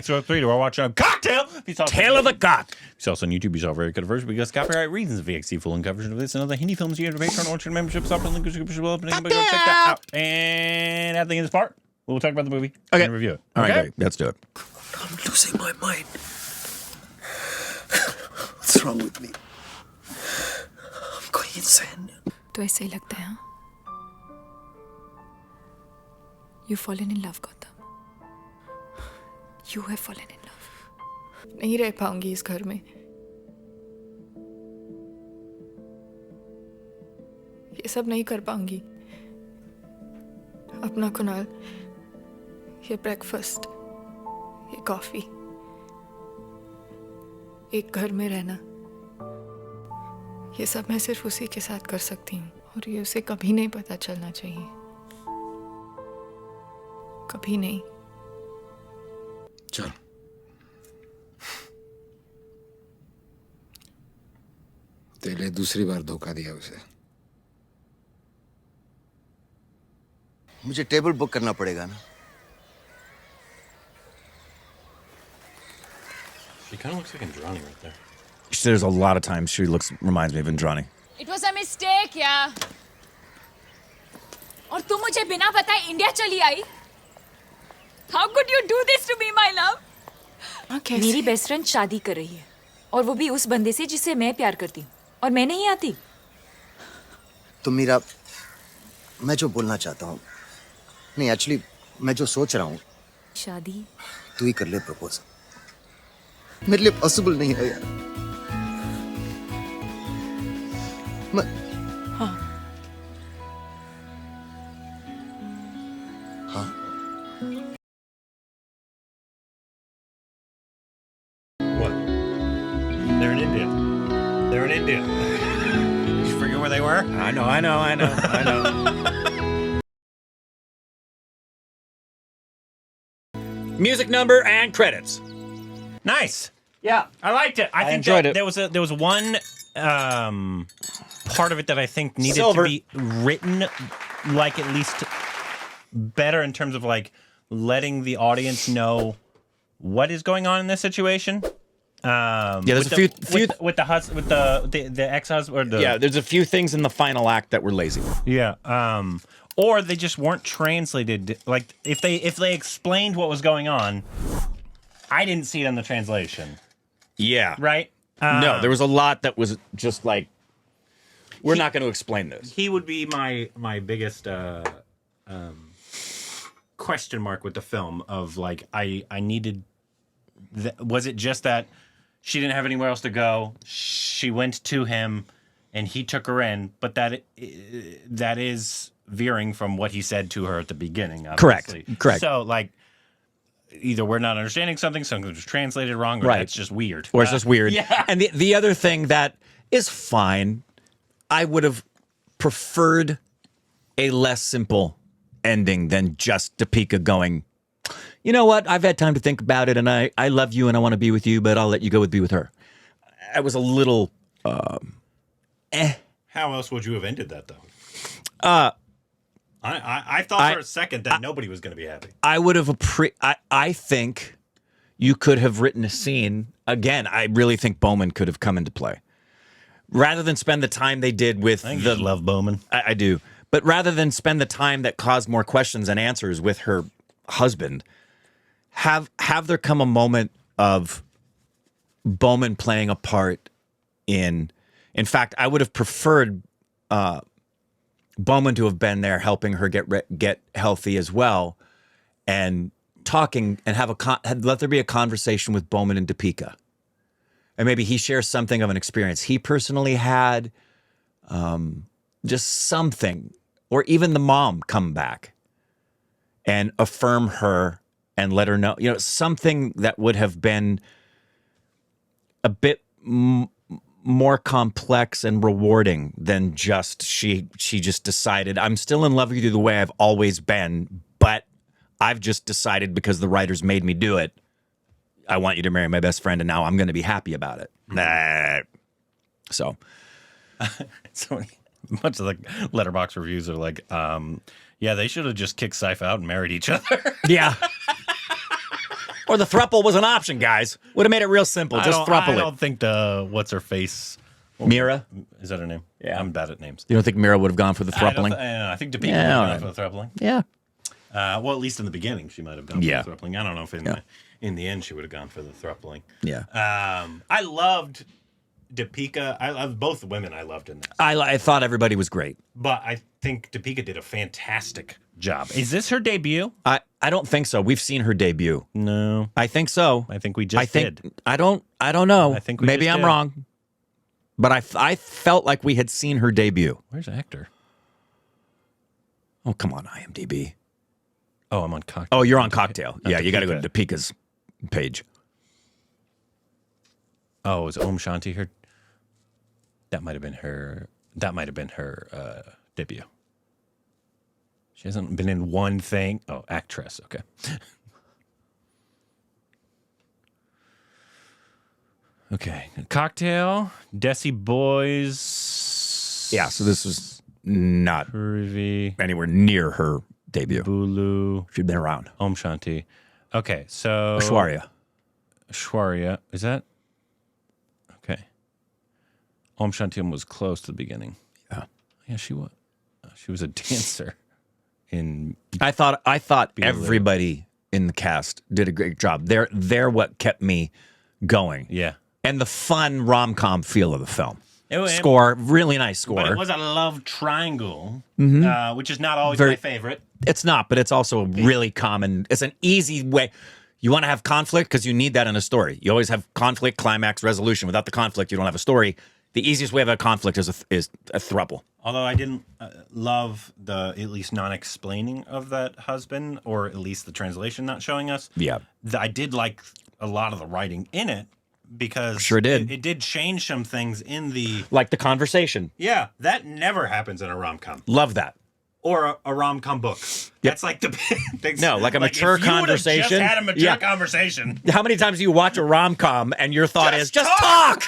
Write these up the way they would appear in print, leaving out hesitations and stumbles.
So 3 we're watching Cocktail. Tale of the Cock. It's also on YouTube. You saw very good version because copyright reasons. VXC full and coverage of this and other Hindi films. You have to Patreon or membership. Stop and link. Check that out. And at the end of this part, we'll talk about the movie and review it. All right, great. Let's do it. I'm losing my mind. What's wrong with me? I'm going insane. तो ऐसा ही लगता है हाँ? You fallen in love, Gautam. You have fallen in love. नहीं रह पाऊंगी इस घर में. ये सब नहीं कर पाऊंगी. अपना कुनाल, ये ब्रेकफास्ट, ये कॉफी, एक घर में रहना, ये सब मैं सिर्फ उसी के साथ कर सकती हूँ और ये उसे कभी नहीं पता चलना चाहिए. कभी नहीं. चल. तेरे दूसरी बार धोखा दिया उसे. मुझे टेबल बुक करना पड़ेगा ना. She kind of looks like Indrani right there. There's a lot of times she reminds me of Indrani. It was a mistake, yeah. और तुम मुझे बिना बताए इंडिया चली आई? How could you do this to me, my love? मेरी best friend शादी कर रही है और वो भी उस बंदे से जिससे मैं प्यार करती हूँ और मैं नहीं आती. तो मीरा, मैं जो बोलना चाहता हूँ, नहीं एक्चुअली मैं जो सोच रहा हूँ, शादी तू ही कर ले प्रपोज. मेरे लिए पॉसिबल नहीं है यार. हाँ. हाँ. What? They're in India. They're in India. Did you forget where they were? I know. Music number and credits. Nice. Yeah, I liked it. I think enjoyed it. There was one part of it that I think needed to be written like at least better in terms of like letting the audience know what is going on in this situation. There's a few with the ex-husband or the there's a few things in the final act that were lazy. Yeah. Or they just weren't translated. Like if they explained what was going on, I didn't see it in the translation. Yeah. Right? No, there was a lot that was just like, we're not going to explain this. He would be my biggest question mark with the film of like I needed. Was it just that she didn't have anywhere else to go? She went to him, and he took her in. But that is veering from what he said to her at the beginning. Obviously. Correct. So like, either we're not understanding something was translated wrong, or it's just weird. Or it's just weird. Yeah. And the other thing that is fine, I would have preferred a less simple ending than just Deepika going, you know what, I've had time to think about it, and I love you and I want to be with you, but I'll let you go be with her. I was a little, How else would you have ended that, though? I thought for a second that nobody was going to be happy. I would have I think you could have written a scene. Again, I really think Bowman could have come into play. Rather than spend the time they did with the love Bowman. I do. But rather than spend the time that caused more questions and answers with her husband, have there come a moment of Bowman playing a part in fact, I would have preferred Bowman to have been there helping her get healthy as well, and talking and let there be a conversation with Bowman and Deepika, and maybe he shares something of an experience he personally had, just something, or even the mom come back and affirm her and let her know, something that would have been a bit more complex and rewarding than just she just decided, I'm still in love with you the way I've always been, but I've just decided because the writers made me do it, I want you to marry my best friend, and now I'm going to be happy about it. So a bunch of the letterbox reviews are like, yeah, they should have just kicked Saif out and married each other. Yeah. Or the thruple was an option, guys. Would have made it real simple. Just I thruple don't it. think the what's her face. Mira? Is that her name? Yeah. I'm bad at names. You don't think Mira would have gone for the thrupling? I think Deepika Yeah, would all have gone for the thruppling. Yeah. Well, at least in the beginning, she might have gone Yeah. for the thruppling. I don't know if in the end she would have gone for the thruppling. Yeah. I loved Deepika. I love both the women I loved in this. I thought everybody was great. But I think Deepika did a fantastic job. Is this her debut? I don't think so. We've seen her debut. No. I think so. I think we just did. I don't know. I think we maybe just I'm did. wrong. But I felt like we had seen her debut. Where's the actor? Oh, come on, IMDb. Oh, I'm on Cocktail. Oh, you're on Cocktail. Not Yeah, you got to go Deepika. to Deepika's page. Oh, is Om Shanti her? That might have been her. That might have been her debut. She hasn't been in one thing. Oh, actress. Okay. Okay. Cocktail. Desi Boys. Yeah, so this was not Privy. anywhere near her debut. Bulu. She'd been around. Om Shanti. Okay, so Aishwarya. Aishwarya. Is that okay? Om Shanti was close to the beginning. Yeah. Yeah, she was. She was a dancer in. I thought everybody in the cast did a great job. They're what kept me going. Yeah. And the fun rom-com feel of the film. It- Score, really nice score. But it was a love triangle, which is not always Very- my favorite. It's not, but it's also really common. It's an easy way. You want to have conflict because you need that in a story. You always have conflict, climax, resolution. Without the conflict, you don't have a story. The easiest way of a conflict is a throuple. Although I didn't love the at least non-explaining of that husband, or at least the translation not showing us. Yeah. I did like a lot of the writing in it because Sure did. It did change some things in the. Like the conversation. Yeah, that never happens in a rom-com Love that. or a rom-com book. That's like the thing. No, like a mature if you would've conversation. Just had a mature Yeah. conversation. How many times do you watch a rom-com and your thought is, just talk!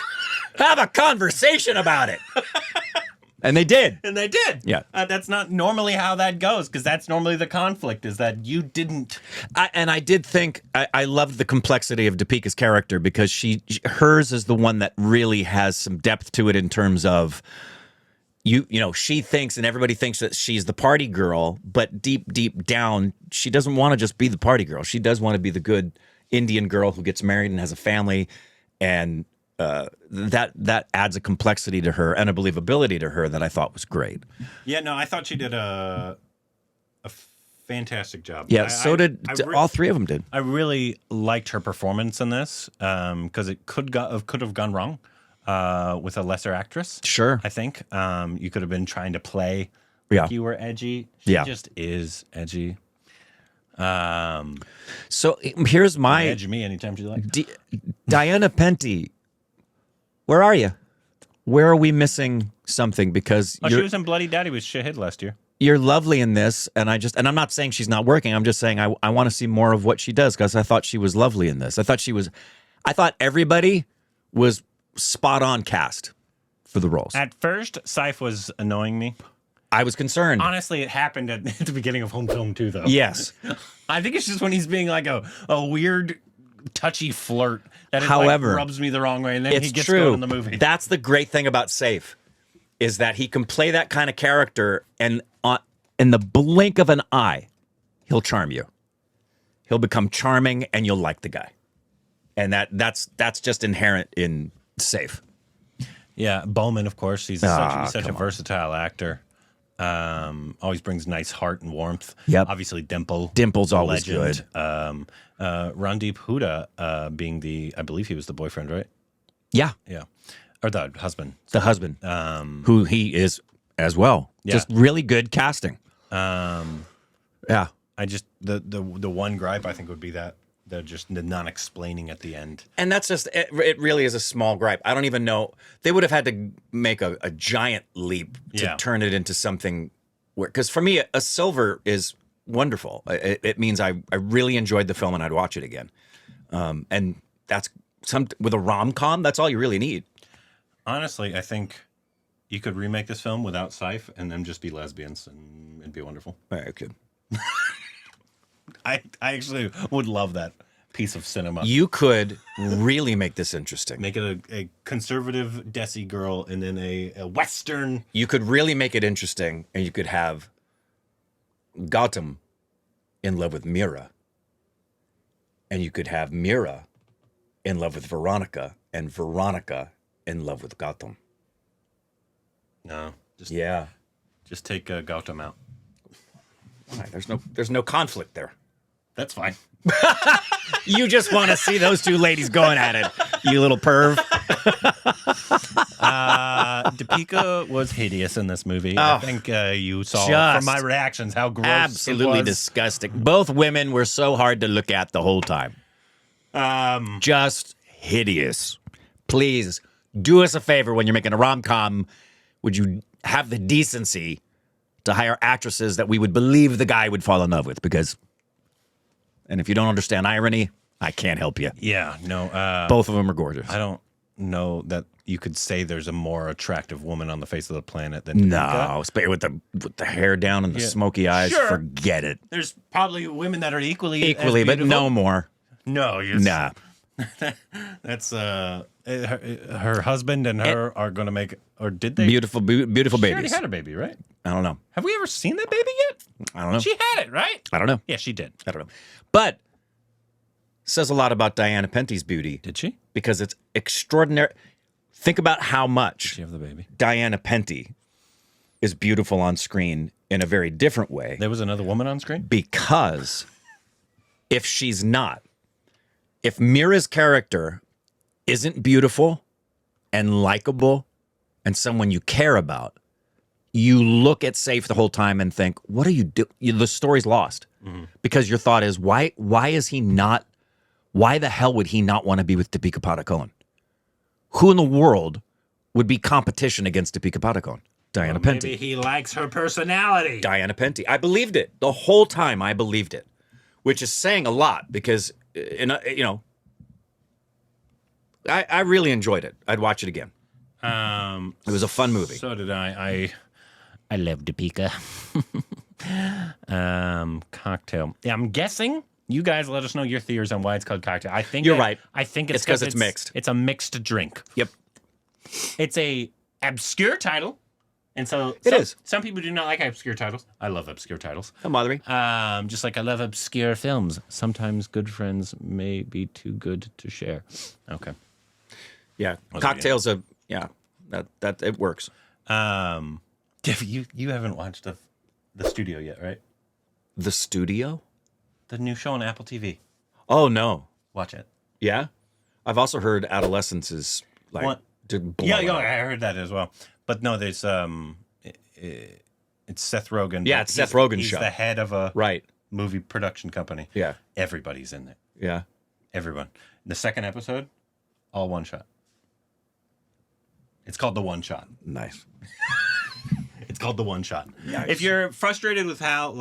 Have a conversation about it. And they did. And they did. Yeah. That's not normally how that goes, because that's normally the conflict, is that you didn't. I did think I loved the complexity of Deepika's character because hers is the one that really has some depth to it in terms of you know, she thinks and everybody thinks that she's the party girl, but deep down, she doesn't want to just be the party girl. She does want to be the good Indian girl who gets married and has a family, and that adds a complexity to her and a believability to her that I thought was great. Yeah, no, I thought she did a fantastic job. Yeah, all three of them did. I really liked her performance in this because it could have gone wrong with a lesser actress. Sure. I think you could have been trying to play Yeah. like you were edgy. She just is edgy. So here's my Edge me anytime she likes. Diana Penty. Where are you? Where are we missing something? Because Oh, she was in Bloody Daddy with Shahid last year. you're lovely in this, and I'm not saying she's not working. I'm just saying I want to see more of what she does because I thought she was lovely in this. I thought everybody was spot on cast for the roles. At first, Saif was annoying me. I was concerned. Honestly, it happened at the beginning of Home Film too, though. Yes. I think it's just when he's being like a weird, touchy flirt that it However, like rubs me the wrong way, and then It's he gets true. going in the movie. That's the great thing about Saif, is that he can play that kind of character, and in the blink of an eye, he'll charm you. He'll become charming, and you'll like the guy. And that's just inherent in Saif. Yeah, Bowman, of course. He's such a come on. versatile actor. Always brings nice heart and warmth. Yep. Obviously, Dimple. Dimple's the always legend. good. Randeep Huda being I believe he was the boyfriend, right? Yeah, Yeah. Or the husband. the husband, who he is as well. Yeah. Just really good casting. Yeah. I just the one gripe I think would be that the non-explaining at the end. And that's just, it really is a small gripe. I don't even know. They would have had to make a giant leap to turn it into something where, because for me, a silver is wonderful. It means I really enjoyed the film and I'd watch it again. And that's with a rom-com, that's all you really need. Honestly, I think you could remake this film without Saif and them just be lesbians, and it'd be wonderful. Okay. I actually would love that. piece of cinema. You could really make this interesting. Make it a conservative Desi girl and then a Western. You could really make it interesting, and you could have Gautam in love with Mira. And you could have Mira in love with Veronica, and Veronica in love with Gautam. No. Just take Gautam out. Right, there's no conflict there. That's fine. You just want to see those two ladies going at it, you little perv. Deepika was hideous in this movie. I think you saw from my reactions how gross absolutely it was. disgusting. Both women were so hard to look at the whole time. Just hideous. Please do us a favor when you're making a rom-com. Would you have the decency to hire actresses that we would believe the guy would fall in love with? Because, and if you don't understand irony, I can't help you. Yeah, no. Both of them are gorgeous. I don't know that you could say there's a more attractive woman on the face of the planet than Deepika. No, with the hair down and the smoky eyes, Sure. forget it. There's probably women that are equally as But beautiful. no more. No, Nah. That's her husband and her are going to make, or did they? Beautiful She already babies. had a baby, right? I don't know. Have we ever seen that baby yet? I don't know. She had it, right? I don't know. Yeah, she did. I don't know. But says a lot about Diana Penty's beauty. Did she? Because it's extraordinary. Think about how much She have the baby. Diana Penty is beautiful on screen in a very different way. There was another woman on screen? Because if she's not, if Mira's character isn't beautiful and likable and someone you care about, you look at Saif the whole time and think, what are you doing? The story's lost. Because your thought is, why is he not, why the hell would he not want to be with Deepika Padukone? Who in the world would be competition against Deepika Padukone? Diana Penty. Maybe he likes her personality. Diana Penty. I believed it. The whole time I believed it, which is saying a lot because, I really enjoyed it. I'd watch it again. It was a fun movie. So did I love Deepika. Cocktail. Yeah, I'm guessing you guys let us know your theories on why it's called cocktail. I think You're right. I think it's 'cause it's mixed. It's a mixed drink. Yep. It's a obscure title. And so It is. Some people do not like obscure titles. I love obscure titles. Don't bother me. Just like I love obscure films. Sometimes good friends may be too good to share. Okay. Yeah. Cocktails are, that it works. Jeff, you haven't watched the studio yet, right? The Studio? The new show on Apple TV. Oh, no. Watch it. Yeah? I've also heard Adolescence is like, What? to blow Yeah, up. I heard that as well. But no, there's it's Seth Rogen. Yeah, but it's Seth Rogen's he's show. the head of a Right. movie production company. Yeah. Everybody's in there. Yeah. Everyone. The second episode, all one shot. It's called The One Shot. Nice. It's called The One Shot. Nice. If you're frustrated with how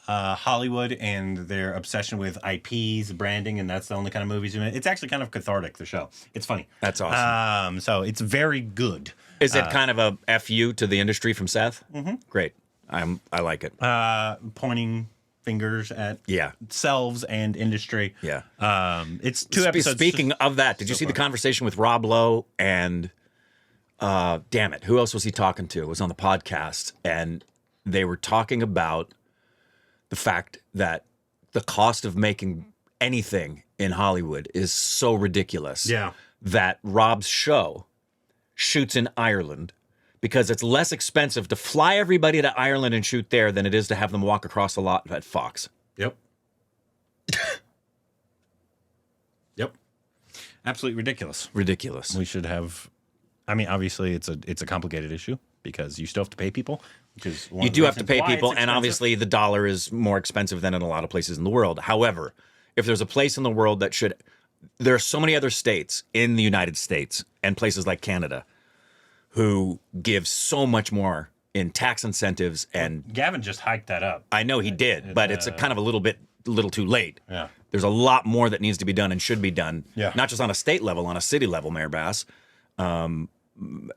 Hollywood and their obsession with IPs, branding, and that's the only kind of movies you make, it's actually kind of cathartic, the show. It's funny. That's awesome. So it's very good. Is it kind of a FU to the industry from Seth? Mm-hmm. Great. I like it. Pointing fingers at Yeah. selves and industry. Yeah. It's two episodes. Speaking of that, did you see the conversation with Rob Lowe and damn it, who else was he talking to? It was on the podcast, and they were talking about the fact that the cost of making anything in Hollywood is so ridiculous. Yeah. That Rob's show shoots in Ireland because it's less expensive to fly everybody to Ireland and shoot there than it is to have them walk across the lot at Fox. Yep. Yep. Absolutely ridiculous. Ridiculous. We should have. I mean, obviously, it's a complicated issue because you still have to pay people. Which is one You of the do have to reasons pay why people, it's and expensive. obviously the dollar is more expensive than in a lot of places in the world. However, if there's a place in the world that should, there are so many other states in the United States and places like Canada who give so much more in tax incentives, and Gavin just hiked that up. I know he did, but it's a kind of a little too late. Yeah. There's a lot more that needs to be done and should be done. Yeah. Not just on a state level, on a city level, Mayor Bass.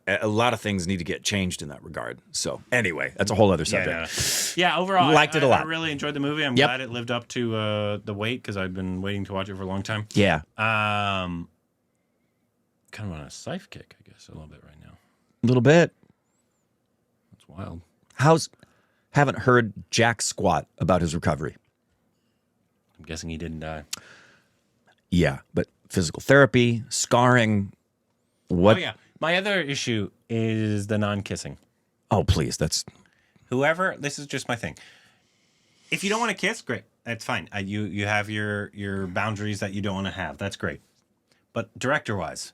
a lot of things need to get changed in that regard. So anyway, that's a whole other subject. Yeah, overall, Liked it a lot. I really enjoyed the movie. I'm glad it lived up to the wait because I've been waiting to watch it for a long time. Yeah. Kind of on a Saif kick, I guess, a little bit right now. A little bit. That's wild. Haven't heard jack squat about his recovery. I'm guessing he didn't die. Yeah, but physical therapy, scarring, what? Oh, yeah. My other issue is the non-kissing. Oh, please, that's... Whoever, this is just my thing. If you don't want to kiss, great. That's fine. You have your boundaries that you don't want to have. That's great. But director-wise,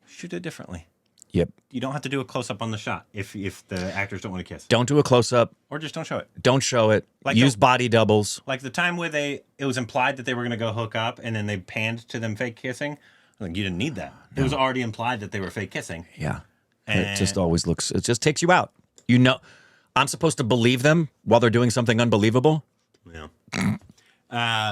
shoot it differently. Yep. You don't have to do a close-up on the shot if the actors don't want to kiss. Don't do a close-up. Or just don't show it. Don't show it. Like Use body doubles. Like the time where it was implied that they were going to go hook up and then they panned to them fake kissing. Like, you didn't need that. It was already implied that they were fake kissing. Yeah. And it just always looks... It just takes you out. You know... I'm supposed to believe them while they're doing something unbelievable? Yeah.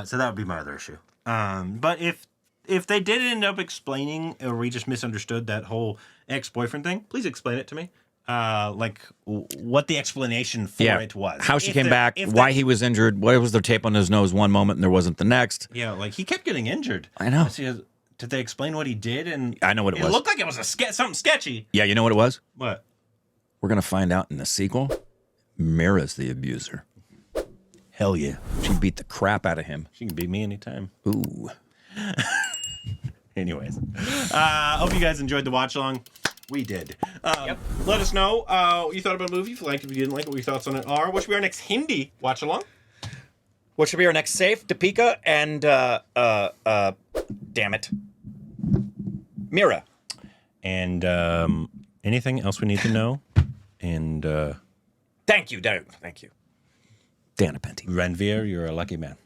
So that would be my other issue. But if they did end up explaining, or we just misunderstood that whole ex-boyfriend thing, please explain it to me. Like what the explanation for it was. How she came back, why he was injured, why was there tape on his nose one moment and there wasn't the next. Yeah, like he kept getting injured. I know. Did they explain what he did? And I know what it was. It looked like it was something sketchy. Yeah, you know what it was? What? We're going to find out in the sequel. Mira's the abuser. Hell yeah. She beat the crap out of him. She can beat me anytime. Ooh. Anyways. Hope you guys enjoyed the watch along. We did. Let us know what you thought about the movie. If you liked it, if you didn't like it, what your thoughts on it are. What should be our next Hindi watch along? What should be our next Saif, Deepika, and damn it, Mira. And anything else we need to know? And thank you, Thank you. Dana Penty. Ranveer, you're a lucky man.